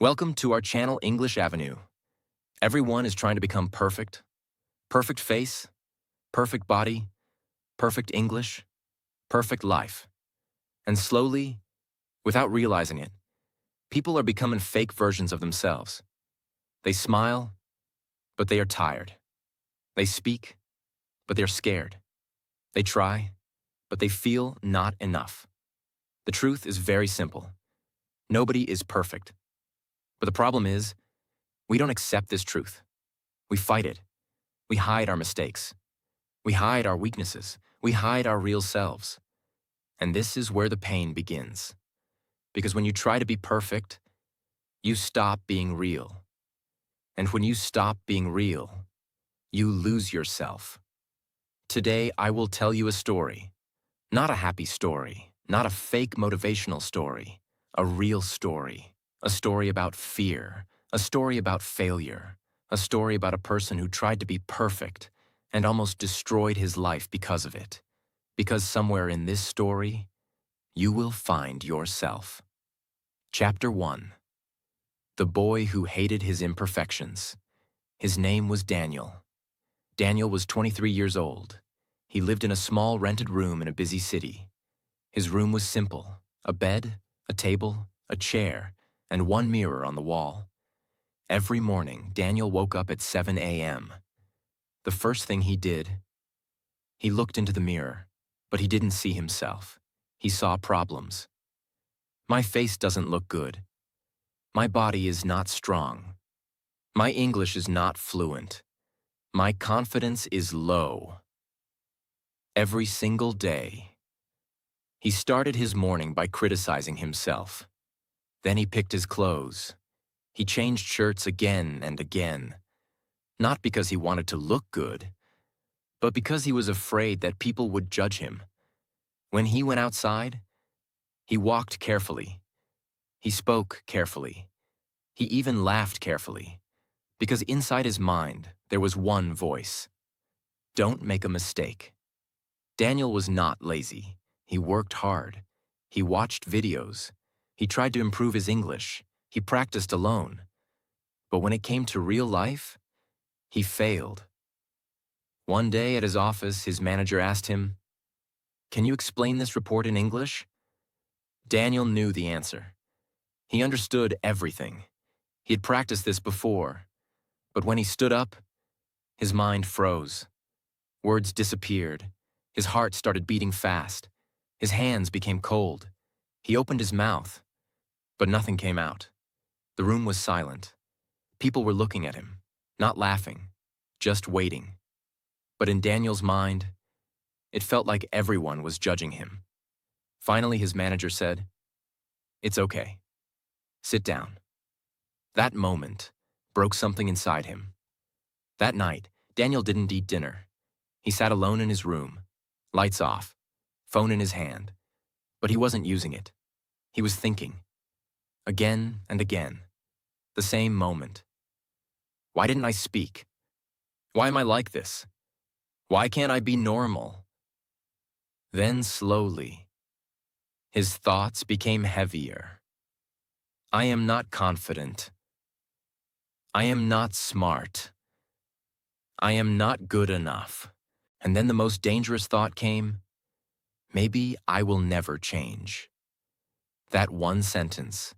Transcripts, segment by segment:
Welcome to our channel, English Avenue. Everyone is trying to become perfect. Perfect face, perfect body, perfect English, perfect life. And slowly, without realizing it, people are becoming fake versions of themselves. They smile, but they are tired. They speak, but they're scared. They try, but they feel not enough. The truth is very simple. Nobody is perfect. But the problem is, we don't accept this truth. We fight it. We hide our mistakes. We hide our weaknesses. We hide our real selves. And this is where the pain begins. Because when you try to be perfect, you stop being real. And when you stop being real, you lose yourself. Today, I will tell you a story. Not a happy story, not a fake motivational story, a real story. A story about fear, a story about failure, a story about a person who tried to be perfect and almost destroyed his life because of it. Because somewhere in this story, you will find yourself. Chapter 1. The Boy Who Hated His Imperfections. His name was Daniel. Daniel was 23 years old. He lived in a small rented room in a busy city. His room was simple: a bed, a table, a chair, and one mirror on the wall. Every morning, Daniel woke up at 7 a.m. The first thing he did, he looked into the mirror, but he didn't see himself. He saw problems. My face doesn't look good. My body is not strong. My English is not fluent. My confidence is low. Every single day, he started his morning by criticizing himself. Then he picked his clothes. He changed shirts again and again, not because he wanted to look good, but because he was afraid that people would judge him. When he went outside, he walked carefully. He spoke carefully. He even laughed carefully, because inside his mind, there was one voice. Don't make a mistake. Daniel was not lazy. He worked hard. He watched videos. He tried to improve his English. He practiced alone. But when it came to real life, he failed. One day at his office, his manager asked him, "Can you explain this report in English?" Daniel knew the answer. He understood everything. He had practiced this before. But when he stood up, his mind froze. Words disappeared. His heart started beating fast. His hands became cold. He opened his mouth, but nothing came out. The room was silent. People were looking at him, not laughing, just waiting. But in Daniel's mind, it felt like everyone was judging him. Finally, his manager said, "It's okay. Sit down." That moment broke something inside him. That night, Daniel didn't eat dinner. He sat alone in his room, lights off, phone in his hand. But he wasn't using it. He was thinking. Again and again. The same moment. Why didn't I speak? Why am I like this? Why can't I be normal? Then slowly, his thoughts became heavier. I am not confident. I am not smart. I am not good enough. And then the most dangerous thought came, maybe I will never change. That one sentence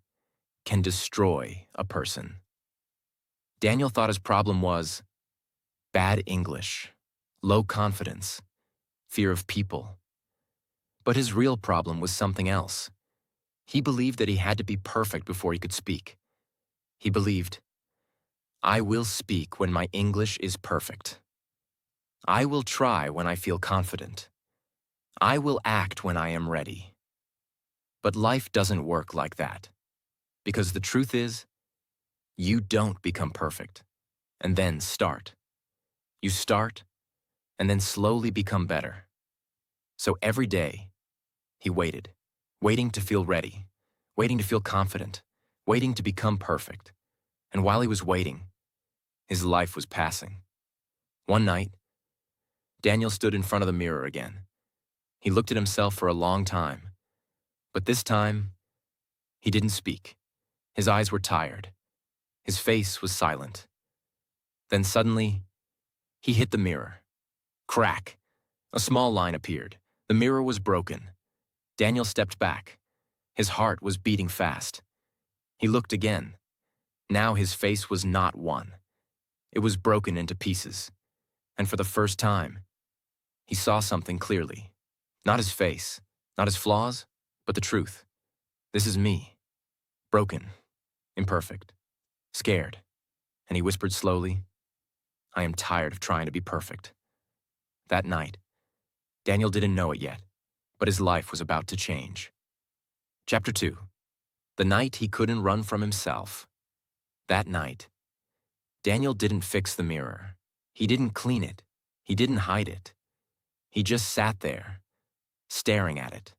can destroy a person. Daniel thought his problem was bad English, low confidence, fear of people. But his real problem was something else. He believed that he had to be perfect before he could speak. He believed, I will speak when my English is perfect. I will try when I feel confident. I will act when I am ready. But life doesn't work like that. Because the truth is, you don't become perfect and then start. You start and then slowly become better. So every day, he waited, waiting to feel ready, waiting to feel confident, waiting to become perfect. And while he was waiting, his life was passing. One night, Daniel stood in front of the mirror again. He looked at himself for a long time, but this time, he didn't speak. His eyes were tired. His face was silent. Then suddenly, he hit the mirror. Crack! A small line appeared. The mirror was broken. Daniel stepped back. His heart was beating fast. He looked again. Now his face was not one. It was broken into pieces. And for the first time, he saw something clearly. Not his face, not his flaws, but the truth. This is me. Broken, imperfect, scared. And he whispered slowly, I am tired of trying to be perfect. That night, Daniel didn't know it yet, but his life was about to change. Chapter 2. The night he couldn't run from himself. That night, Daniel didn't fix the mirror. He didn't clean it. He didn't hide it. He just sat there, staring at it.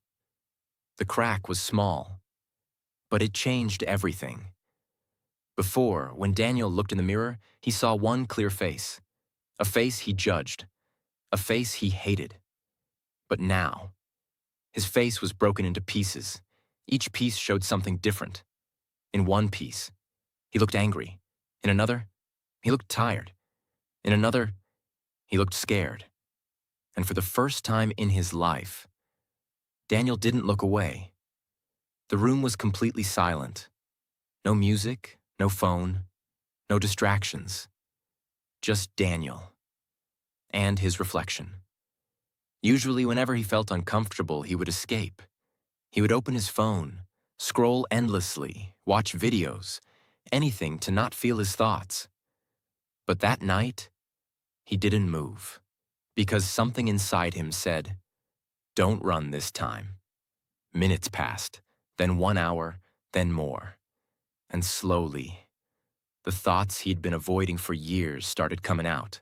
The crack was small, but it changed everything. Before, when Daniel looked in the mirror, he saw one clear face, a face he judged, a face he hated. But now, his face was broken into pieces. Each piece showed something different. In one piece, he looked angry. In another, he looked tired. In another, he looked scared. And for the first time in his life, Daniel didn't look away. The room was completely silent. No music, no phone, no distractions. Just Daniel and his reflection. Usually, whenever he felt uncomfortable, he would escape. He would open his phone, scroll endlessly, watch videos, anything to not feel his thoughts. But that night, he didn't move, because something inside him said, don't run this time. Minutes passed, then 1 hour, then more. And slowly, the thoughts he'd been avoiding for years started coming out.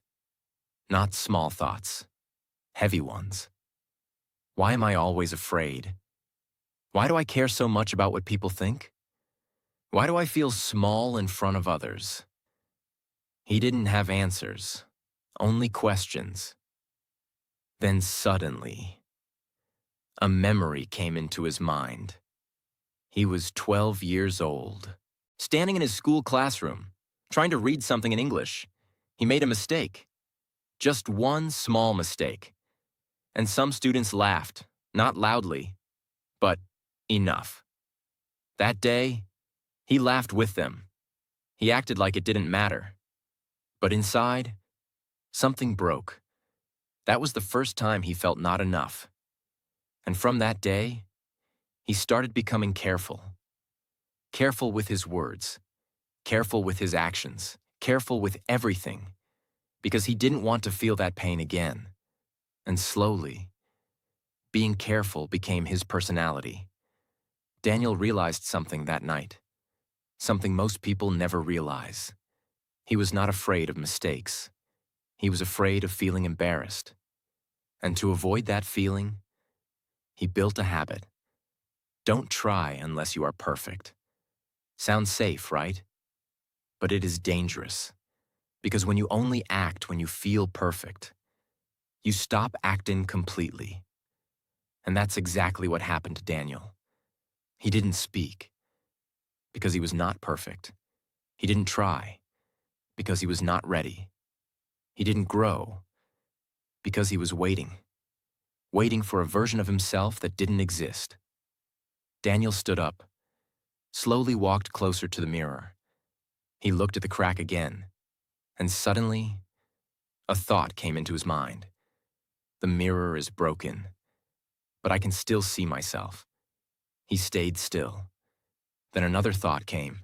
Not small thoughts, heavy ones. Why am I always afraid? Why do I care so much about what people think? Why do I feel small in front of others? He didn't have answers, only questions. Then suddenly, a memory came into his mind. He was 12 years old, standing in his school classroom, trying to read something in English. He made a mistake. Just one small mistake. And some students laughed, not loudly, but enough. That day, he laughed with them. He acted like it didn't matter. But inside, something broke. That was the first time he felt not enough. And from that day, he started becoming careful. Careful with his words, careful with his actions, careful with everything, because he didn't want to feel that pain again. And slowly, being careful became his personality. Daniel realized something that night, something most people never realize. He was not afraid of mistakes. He was afraid of feeling embarrassed. And to avoid that feeling, he built a habit. Don't try unless you are perfect. Sounds safe, right? But it is dangerous, because when you only act when you feel perfect, you stop acting completely. And that's exactly what happened to Daniel. He didn't speak, because he was not perfect. He didn't try, because he was not ready. He didn't grow, because he was waiting for a version of himself that didn't exist. Daniel stood up, slowly walked closer to the mirror. He looked at the crack again, and suddenly, a thought came into his mind. The mirror is broken, but I can still see myself. He stayed still. Then another thought came.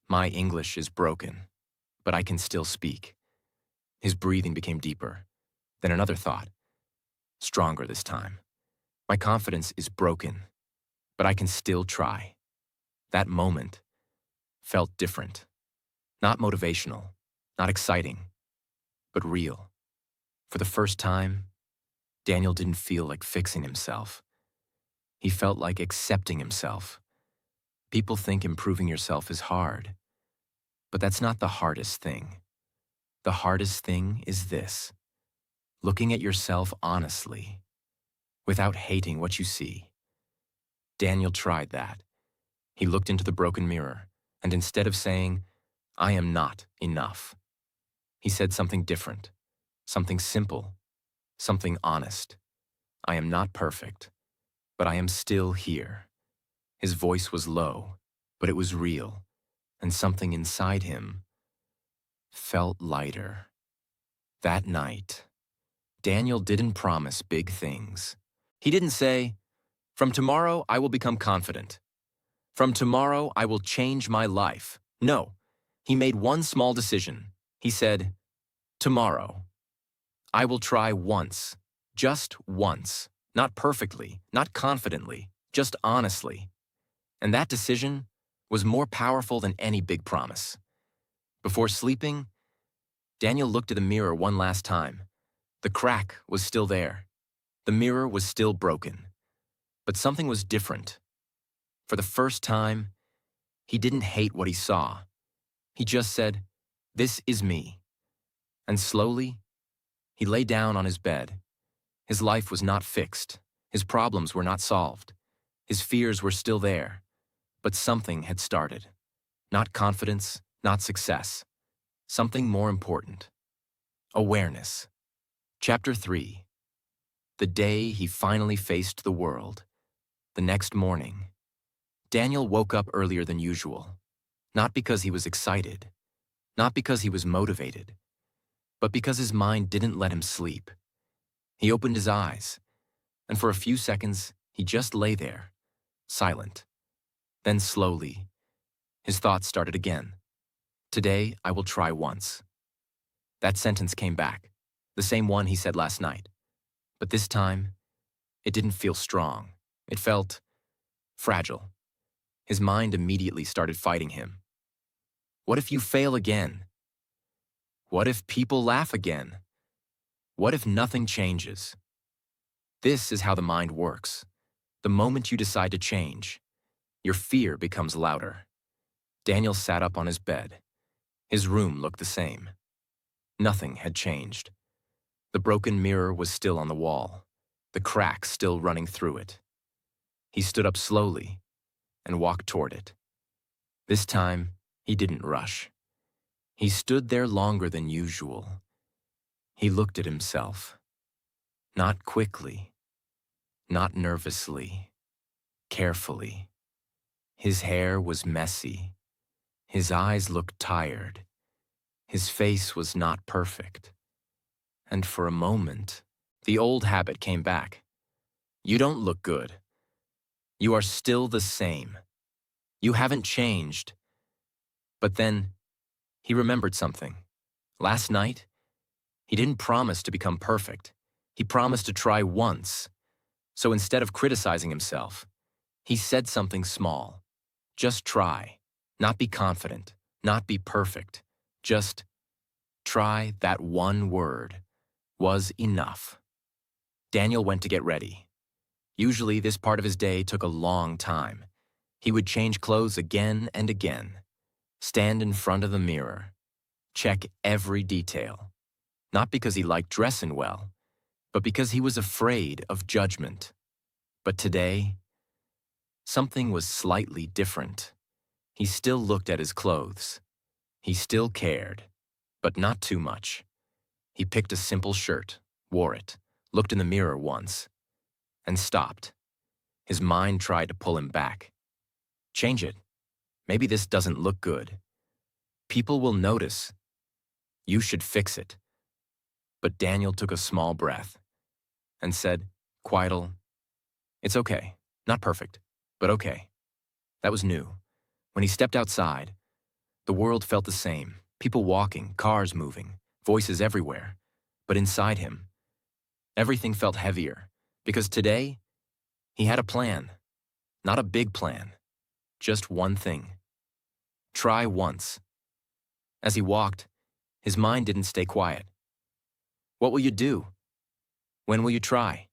My English is broken, but I can still speak. His breathing became deeper. Then another thought, stronger this time. My confidence is broken, but I can still try. That moment felt different. Not motivational, not exciting, but real. For the first time, Daniel didn't feel like fixing himself. He felt like accepting himself. People think improving yourself is hard, but that's not the hardest thing. The hardest thing is this: looking at yourself honestly, without hating what you see. Daniel tried that. He looked into the broken mirror, And instead of saying, "I am not enough," he said something different, something simple, something honest. "I am not perfect, but I am still here." His voice was low, but it was real, and something inside him felt lighter. That night, Daniel didn't promise big things. He didn't say, "From tomorrow I will become confident. From tomorrow I will change my life." No, he made one small decision. He said, "Tomorrow, I will try once, just once, not perfectly, not confidently, just honestly." And that decision was more powerful than any big promise. Before sleeping, Daniel looked at the mirror one last time. The crack was still there. The mirror was still broken. But something was different. For the first time, he didn't hate what he saw. He just said, "This is me." And slowly, he lay down on his bed. His life was not fixed. His problems were not solved. His fears were still there. But something had started. Not confidence, not success. Something more important. Awareness. Chapter 3. The day he finally faced the world. The next morning, Daniel woke up earlier than usual. Not because he was excited, not because he was motivated, but because his mind didn't let him sleep. He opened his eyes, and for a few seconds, he just lay there, silent. Then slowly, his thoughts started again. "Today, I will try once." That sentence came back, the same one he said last night. But this time, it didn't feel strong. It felt fragile. His mind immediately started fighting him. What if you fail again? What if people laugh again? What if nothing changes? This is how the mind works. The moment you decide to change, your fear becomes louder. Daniel sat up on his bed. His room looked the same. Nothing had changed. The broken mirror was still on the wall, the crack still running through it. He stood up slowly and walked toward it. This time, he didn't rush. He stood there longer than usual. He looked at himself. Not quickly, not nervously, carefully. His hair was messy. His eyes looked tired. His face was not perfect. And for a moment, the old habit came back. "You don't look good. You are still the same. You haven't changed." But then, he remembered something. Last night, he didn't promise to become perfect. He promised to try once. So instead of criticizing himself, he said something small. Just try. Not be confident. Not be perfect. Just try. That one word was enough. Daniel went to get ready. Usually, this part of his day took a long time. He would change clothes again and again, stand in front of the mirror, check every detail. Not because he liked dressing well, but because he was afraid of judgment. But today, something was slightly different. He still looked at his clothes. He still cared, but not too much. He picked a simple shirt, wore it, looked in the mirror once, and stopped. His mind tried to pull him back. "Change it. Maybe this doesn't look good. People will notice. You should fix it." But Daniel took a small breath and said, "Quietly, it's okay. Not perfect, but okay." That was new. When he stepped outside, the world felt the same. People walking, cars moving, voices everywhere. But inside him, everything felt heavier, because today, he had a plan. Not a big plan, just one thing. Try once. As he walked, his mind didn't stay quiet. What will you do? When will you try?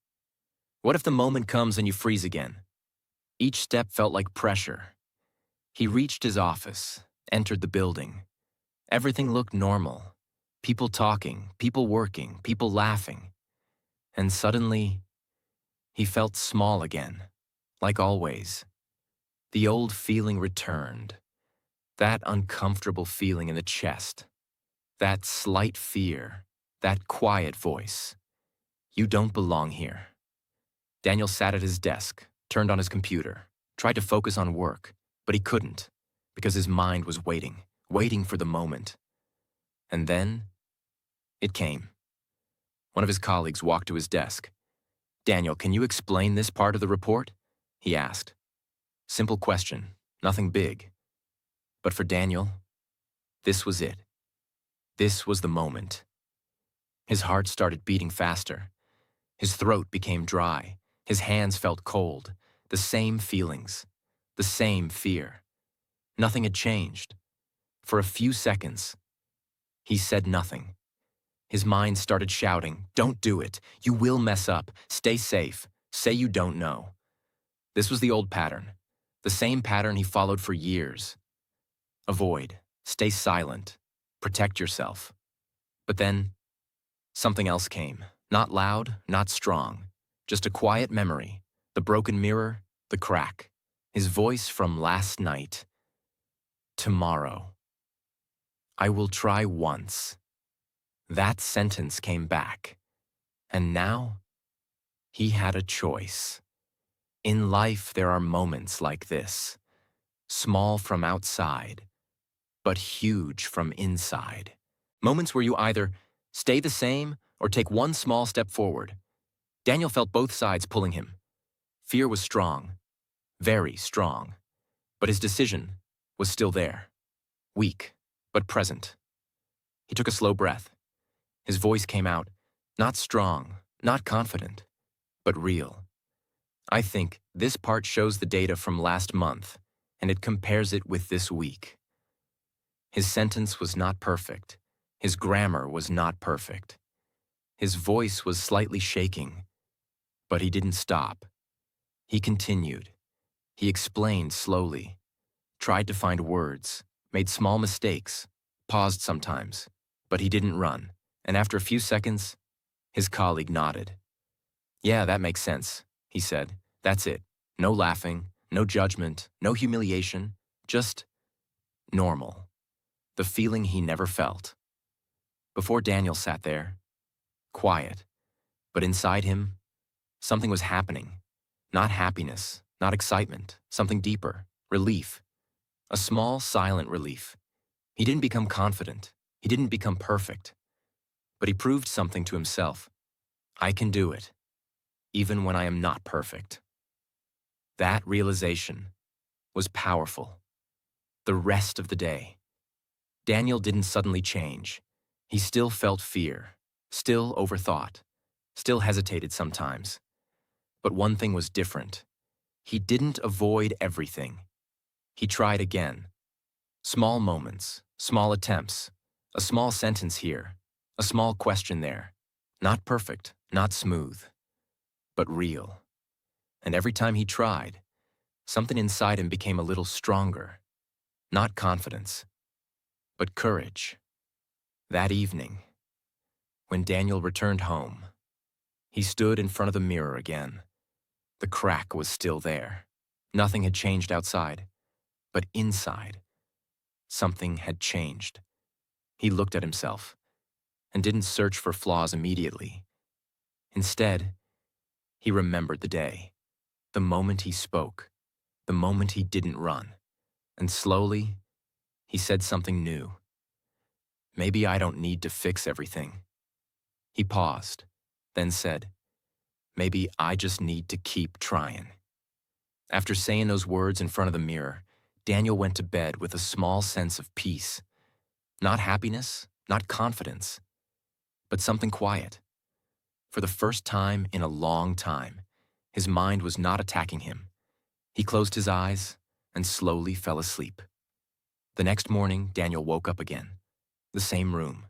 What if the moment comes and you freeze again? Each step felt like pressure. He reached his office, entered the building. Everything looked normal. People talking, people working, people laughing. And suddenly, he felt small again, like always. The old feeling returned. That uncomfortable feeling in the chest, that slight fear, that quiet voice. You don't belong here. Daniel sat at his desk, turned on his computer, tried to focus on work, but he couldn't, because his mind was waiting for the moment. And then, it came. One of his colleagues walked to his desk. "Daniel, can you explain this part of the report?" he asked. Simple question, nothing big. But for Daniel, this was it. This was the moment. His heart started beating faster. His throat became dry. His hands felt cold. The same feelings. The same fear. Nothing had changed. For a few seconds, he said nothing. His mind started shouting, "Don't do it. You will mess up. Stay safe. Say you don't know." This was the old pattern. The same pattern he followed for years. Avoid. Stay silent. Protect yourself. But then, something else came. Not loud, not strong. Just a quiet memory. The broken mirror, the crack. His voice from last night. Tomorrow. I will try once. That sentence came back. And now, he had a choice. In life, there are moments like this. Small from outside, but huge from inside. Moments where you either stay the same or take one small step forward. Daniel felt both sides pulling him. Fear was strong, very strong, but his decision was still there. Weak, but present. He took a slow breath. His voice came out, not strong, not confident, but real. I think this part shows the data from last month, and it compares it with this week. His sentence was not perfect. His grammar was not perfect. His voice was slightly shaking, but he didn't stop. He continued. He explained slowly, tried to find words, made small mistakes, paused sometimes, but he didn't run. And after a few seconds, his colleague nodded. "Yeah, that makes sense," he said. "That's it. No laughing, no judgment, no humiliation, just normal." The feeling he never felt. Before Daniel sat there, quiet, but inside him, something was happening. Not happiness, not excitement, something deeper, relief. A small, silent relief. He didn't become confident. He didn't become perfect. But he proved something to himself. I can do it, even when I am not perfect. That realization was powerful. The rest of the day, Daniel didn't suddenly change. He still felt fear, still overthought, still hesitated sometimes. But one thing was different. He didn't avoid everything. He tried again. Small moments, small attempts, a small sentence here, a small question there. Not perfect, not smooth, but real. And every time he tried, something inside him became a little stronger. Not confidence, but courage. That evening, when Daniel returned home, he stood in front of the mirror again. The crack was still there. Nothing had changed outside, but inside, something had changed. He looked at himself and didn't search for flaws immediately. Instead, he remembered the day, the moment he spoke, the moment he didn't run, and slowly, he said something new. Maybe I don't need to fix everything. He paused, then said, maybe I just need to keep trying. After saying those words in front of the mirror, Daniel went to bed with a small sense of peace. Not happiness, not confidence, but something quiet. For the first time in a long time, his mind was not attacking him. He closed his eyes and slowly fell asleep. The next morning, Daniel woke up again. The same room,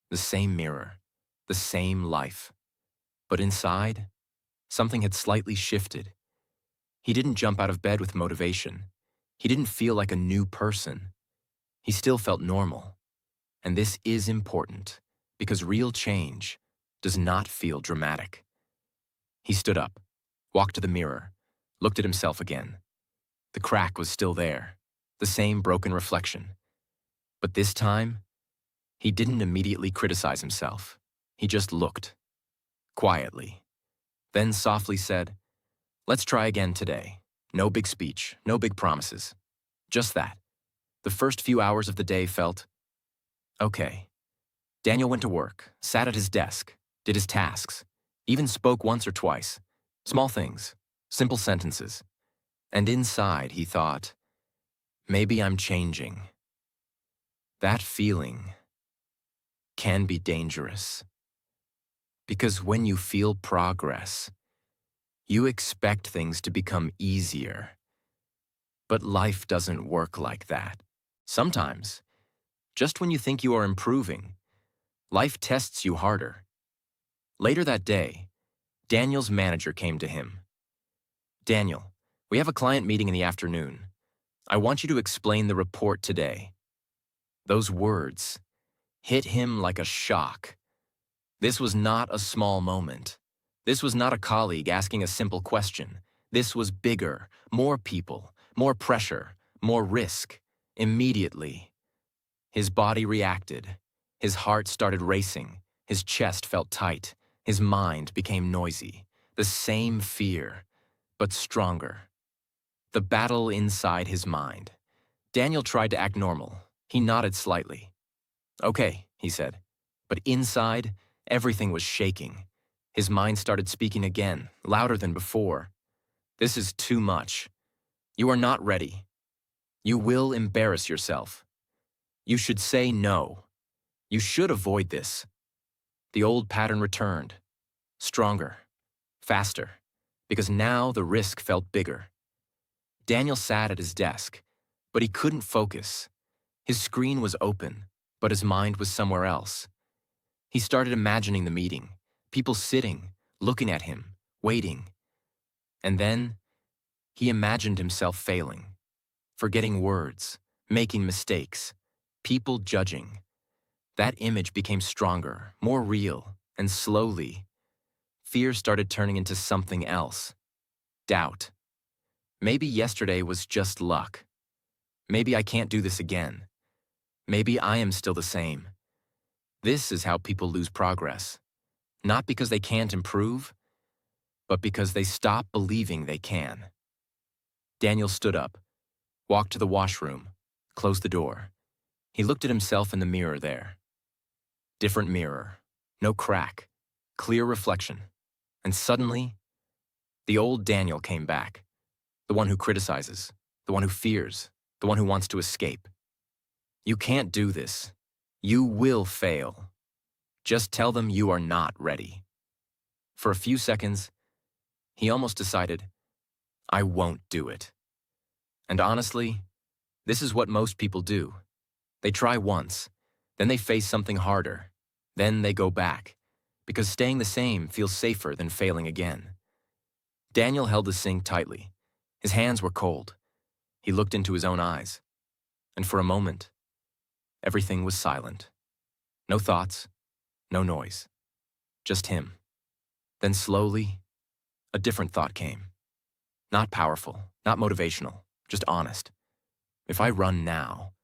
the same mirror, the same life. But inside, something had slightly shifted. He didn't jump out of bed with motivation. He didn't feel like a new person. He still felt normal. And this is important, because real change does not feel dramatic. He stood up, walked to the mirror, looked at himself again. The crack was still there, the same broken reflection, But this time, he didn't immediately criticize himself. He just looked, quietly, then softly said, "Let's try again today. No big speech, no big promises. Just that." The first few hours of the day felt okay. Daniel went to work, sat at his desk, did his tasks, even spoke once or twice. Small things, simple sentences. And inside, he thought, maybe I'm changing. That feeling can be dangerous. Because when you feel progress, you expect things to become easier. But life doesn't work like that. Sometimes, just when you think you are improving, life tests you harder. Later that day, Daniel's manager came to him. "Daniel, we have a client meeting in the afternoon. I want you to explain the report today." Those words hit him like a shock. This was not a small moment. This was not a colleague asking a simple question. This was bigger, more people, more pressure, more risk. Immediately, his body reacted. His heart started racing. His chest felt tight. His mind became noisy. The same fear, but stronger. The battle inside his mind. Daniel tried to act normal. He nodded slightly. "Okay," he said. But inside, everything was shaking. His mind started speaking again, louder than before. "This is too much. You are not ready. You will embarrass yourself. You should say no. You should avoid this." The old pattern returned. Stronger. Faster. Because now the risk felt bigger. Daniel sat at his desk, but he couldn't focus. His screen was open, but his mind was somewhere else. He started imagining the meeting, people sitting, looking at him, waiting. And then, he imagined himself failing, forgetting words, making mistakes, people judging. That image became stronger, more real, and slowly, fear started turning into something else. Doubt. Maybe yesterday was just luck. Maybe I can't do this again. Maybe I am still the same. This is how people lose progress. Not because they can't improve, but because they stop believing they can. Daniel stood up, walked to the washroom, closed the door. He looked at himself in the mirror there. Different mirror, no crack, clear reflection. And suddenly, the old Daniel came back. The one who criticizes, the one who fears, the one who wants to escape. "You can't do this. You will fail. Just tell them you are not ready." For a few seconds, he almost decided, I won't do it. And honestly, this is what most people do. They try once, then they face something harder, then they go back, because staying the same feels safer than failing again. Daniel held the sink tightly. His hands were cold. He looked into his own eyes. And for a moment, everything was silent. No thoughts, no noise. Just him. Then slowly, a different thought came. Not powerful, not motivational, just honest. If I run now,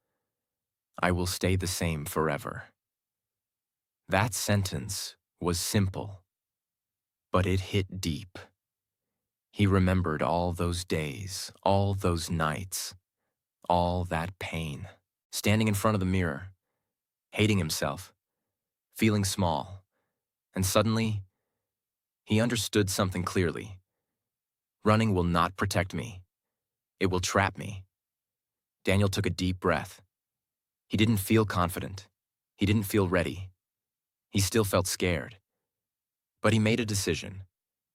I will stay the same forever. That sentence was simple, but it hit deep. He remembered all those days, all those nights, all that pain, standing in front of the mirror, hating himself, feeling small, and suddenly, he understood something clearly. Running will not protect me. It will trap me. Daniel took a deep breath. He didn't feel confident. He didn't feel ready. He still felt scared. But he made a decision.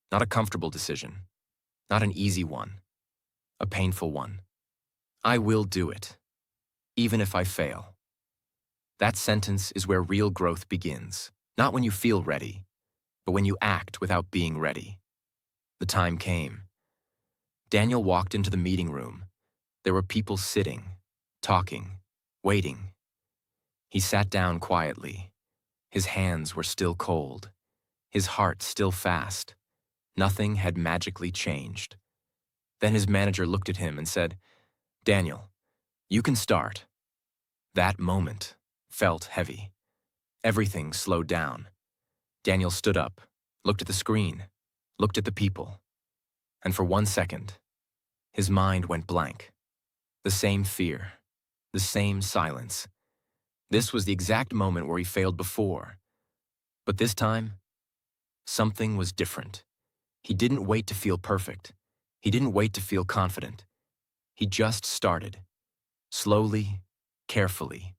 Not a comfortable decision. Not an easy one. A painful one. I will do it, even if I fail. That sentence is where real growth begins. Not when you feel ready, but when you act without being ready. The time came. Daniel walked into the meeting room. There were people sitting, talking, waiting. He sat down quietly. His hands were still cold. His heart still fast. Nothing had magically changed. Then his manager looked at him and said, "Daniel, you can start." That moment felt heavy. Everything slowed down. Daniel stood up, looked at the screen, looked at the people, and for 1 second, his mind went blank. The same fear, the same silence. This was the exact moment where he failed before. But this time, something was different. He didn't wait to feel perfect. He didn't wait to feel confident. He just started. Slowly, carefully.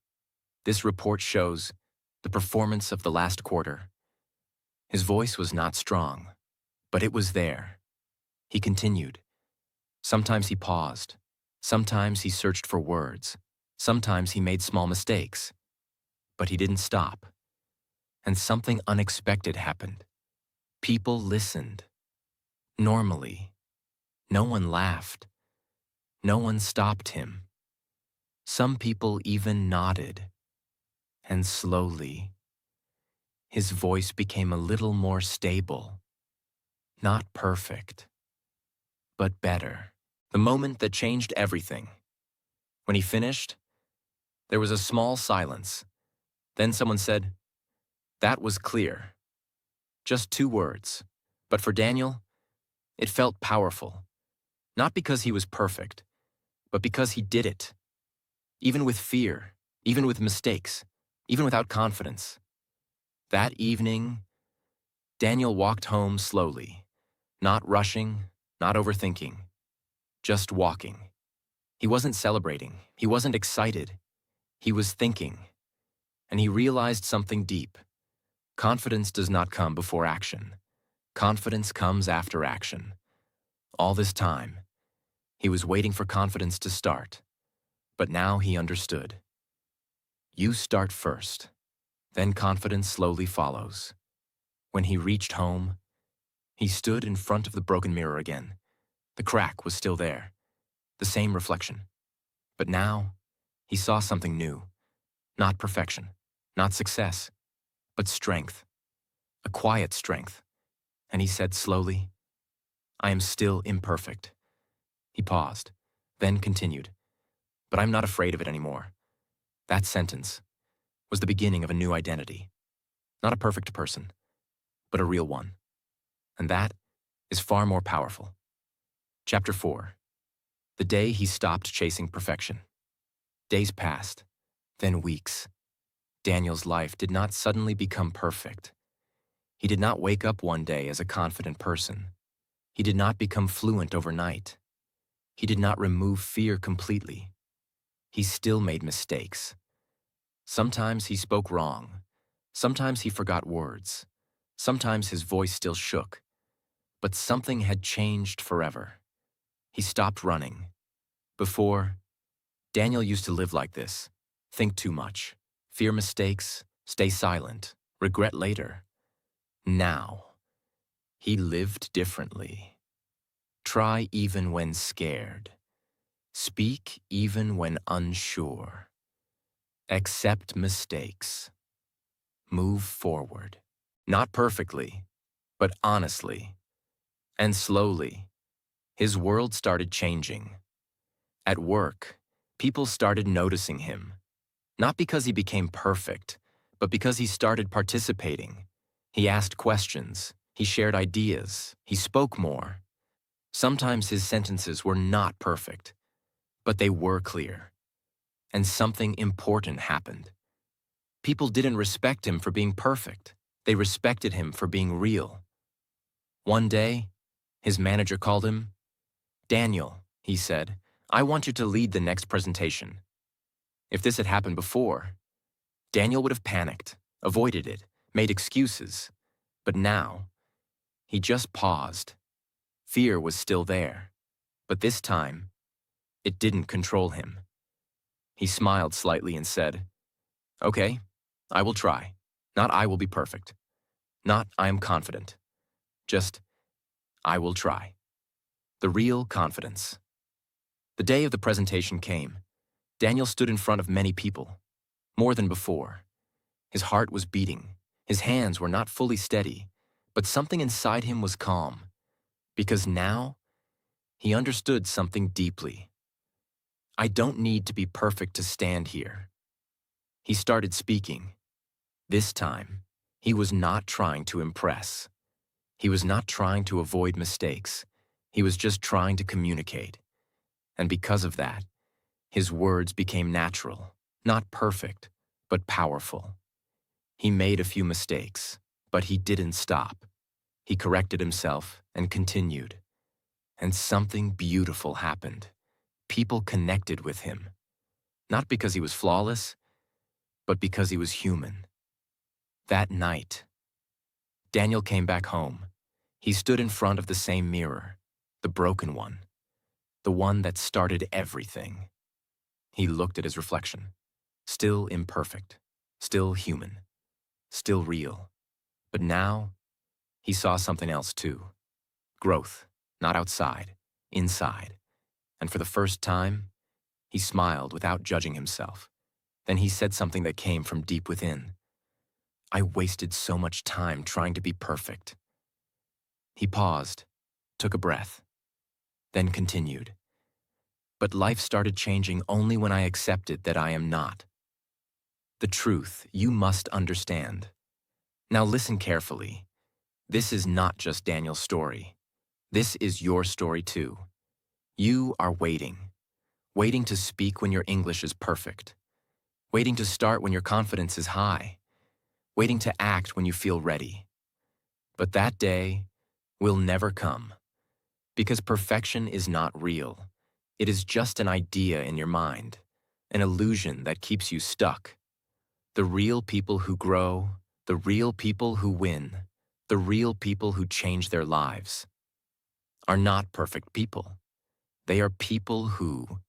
This report shows the performance of the last quarter. His voice was not strong, but it was there. He continued. Sometimes he paused. Sometimes he searched for words. Sometimes he made small mistakes. But he didn't stop. And something unexpected happened. People listened. Normally, no one laughed. No one stopped him. Some people even nodded. And slowly, his voice became a little more stable. Not perfect, but better. The moment that changed everything. When he finished, there was a small silence. Then someone said, "That was clear." Just 2 words. But for Daniel, it felt powerful. Not because he was perfect, but because he did it. Even with fear, even with mistakes, even without confidence. That evening, Daniel walked home slowly, not rushing, not overthinking, just walking. He wasn't celebrating, he wasn't excited, he was thinking. And he realized something deep. Confidence does not come before action. Confidence comes after action. All this time, he was waiting for confidence to start. But now he understood. You start first, then confidence slowly follows. When he reached home, he stood in front of the broken mirror again. The crack was still there, the same reflection. But now, he saw something new. Not perfection, not success, but strength. A quiet strength. And he said slowly, "I am still imperfect." He paused, then continued, "But I'm not afraid of it anymore." That sentence was the beginning of a new identity. Not a perfect person, but a real one. And that is far more powerful. Chapter 4. The day he stopped chasing perfection. Days passed, then weeks. Daniel's life did not suddenly become perfect. He did not wake up one day as a confident person. He did not become fluent overnight. He did not remove fear completely. He still made mistakes. Sometimes he spoke wrong. Sometimes he forgot words. Sometimes his voice still shook. But something had changed forever. He stopped running. Before, Daniel used to live like this. Think too much. Fear mistakes. Stay silent. Regret later. Now, he lived differently. Try even when scared. Speak even when unsure. Accept mistakes. Move forward. Not perfectly, but honestly. And slowly, his world started changing. At work, people started noticing him. Not because he became perfect, but because he started participating. He asked questions. He shared ideas. He spoke more. Sometimes his sentences were not perfect, but they were clear. And something important happened. People didn't respect him for being perfect. They respected him for being real. One day, his manager called him. "Daniel," he said, "I want you to lead the next presentation." If this had happened before, Daniel would have panicked, avoided it, made excuses. But now, he just paused. Fear was still there, but this time, it didn't control him. He smiled slightly and said, "Okay, I will try. Not I will be perfect. Not I am confident. Just I will try." The real confidence. The day of the presentation came. Daniel stood in front of many people. More than before. His heart was beating. His hands were not fully steady, but something inside him was calm. Because now, he understood something deeply. I don't need to be perfect to stand here. He started speaking. This time, he was not trying to impress. He was not trying to avoid mistakes. He was just trying to communicate. And because of that, his words became natural, not perfect, but powerful. He made a few mistakes, but he didn't stop. He corrected himself and continued. And something beautiful happened. People connected with him, not because he was flawless, but because he was human. That night, Daniel came back home. He stood in front of the same mirror, the broken one, the one that started everything. He looked at his reflection, still imperfect, still human, still real. But now, he saw something else too. Growth, not outside, inside. And for the first time, he smiled without judging himself. Then he said something that came from deep within. I wasted so much time trying to be perfect. He paused, took a breath, then continued. But life started changing only when I accepted that I am not. The truth you must understand. Now listen carefully. This is not just Daniel's story. This is your story too. You are waiting to speak when your English is perfect, waiting to start when your confidence is high, waiting to act when you feel ready. But that day will never come, because perfection is not real. It is just an idea in your mind, an illusion that keeps you stuck. The real people who grow, the real people who win, the real people who change their lives are not perfect people. They are people who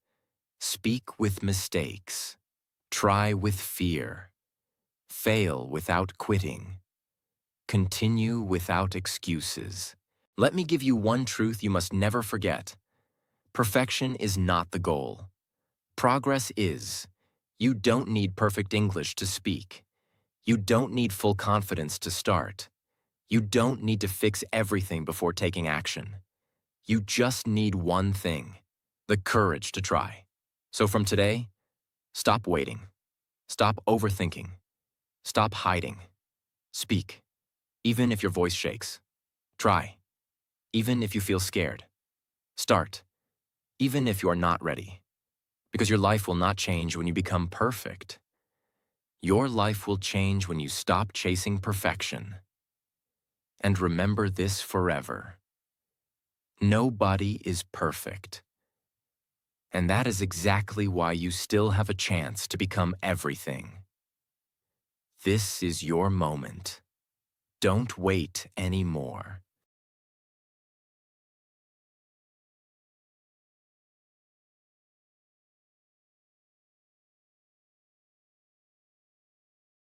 speak with mistakes, try with fear, fail without quitting, continue without excuses. Let me give you one truth you must never forget. Perfection is not the goal. Progress is. You don't need perfect English to speak. You don't need full confidence to start. You don't need to fix everything before taking action. You just need one thing, the courage to try. So from today, stop waiting. Stop overthinking. Stop hiding. Speak, even if your voice shakes. Try, even if you feel scared. Start, even if you are not ready. Because your life will not change when you become perfect. Your life will change when you stop chasing perfection. And remember this forever. Nobody is perfect. And that is exactly why you still have a chance to become everything. This is your moment. Don't wait anymore.